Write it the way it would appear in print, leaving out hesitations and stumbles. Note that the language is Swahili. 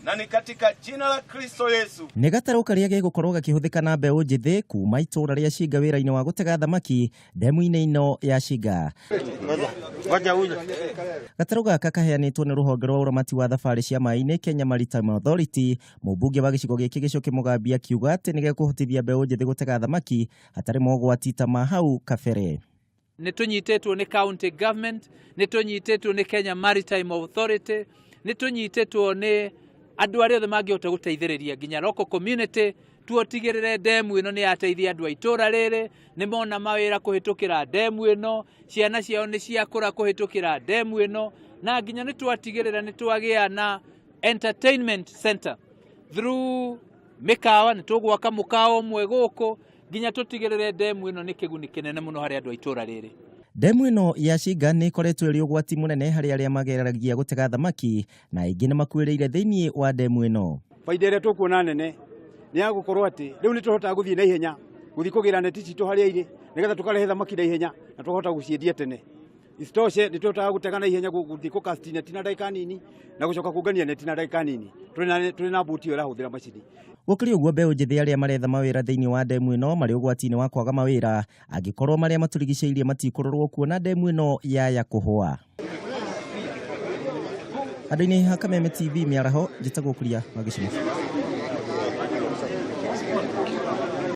na ni katika jina la Kristo Yesu. Nĩ gatarũ karĩa gĩgũkorwo gakĩhũthĩka na mbeũ njĩthĩ kuma itũũra rĩa Shinga wĩra-inĩ wa gũtega thamaki ndemu-inĩ ino ya Shinga. Gatarũ gaka kaheanĩtwo nĩ rũhonge rwa ũramati wa thabarĩ cia maĩ-inĩ Kenya Maritime Authority. Mũmbunge wa gĩcigo gĩkĩ Gĩchũki Mũgambi akiuga atĩ nĩ gĩkũhotithia mbeũ njĩthĩ gũtega thamaki hatarĩ mogwati ta ma hau kabere. Nĩtũnyitĩtwo nĩ county government, nĩtũnyitĩtwo nĩ Kenya Maritime Authority, nĩtũnyitĩtwo nĩ andũ arĩa othe mangĩhota gũteithĩrĩria nginya local community. Tuotigĩrĩre ndemu ĩno nĩ yateithia andũ a itũũra rĩrĩ, nĩ mona mawĩra kũhĩtũkĩra ndemu ĩno, ciana ciao nĩ ciakũra kũhĩtũkĩra ndemu ĩno, na nginya nĩ twatigĩrĩra nĩ twagĩa na entertainment center through mĩkawa. Nĩ tũgwaka mũkawa ũmwe gũkũ, nginya tũtigĩrĩre ndemu ĩno nĩ kĩguni kĩnene mũno harĩ andũ a itũũra rĩrĩ. Ndemu ĩno ya Shinga nĩ ĩkoretwo ĩrĩ ũgwati mũnene harĩ arĩa mageragia gũtega thamaki, na aingĩ nĩ makuĩrĩire thĩinĩ wa ndemu ĩno. Faida ĩrĩa tũkuona nene nĩ ya gũkorwo atĩ rĩu nĩ tũhotaga gũthiĩ na ihenya, gũthiĩ kũgĩra neti citũ harĩa irĩ, nĩgetha tũkarehe thamaki na ihenya na tũkahota gũciendia tene. Isitoshe nĩ tũhotaga gũtega na ihenya, gũthiĩ kũcast neti na ndagĩka nini na gũcoka kũngania neti na ndagĩka nini. Tũrĩ na mbuti ĩyo ĩrahũthĩra macini. Gũkĩrĩ ũguo, mbeũ njĩthĩ arĩa maretha mawĩra thĩinĩ wa ndemu ĩno marĩ ũgwati-inĩ wa kwaga mawĩra angĩkorwo marĩa matũrigicĩirie matikũrorwo kuona ndemu ĩno yaya kũhũa. Andũ-inĩ ha Kameme TV mĩaraho, njĩtagwo Kuria wa Gĩchũki.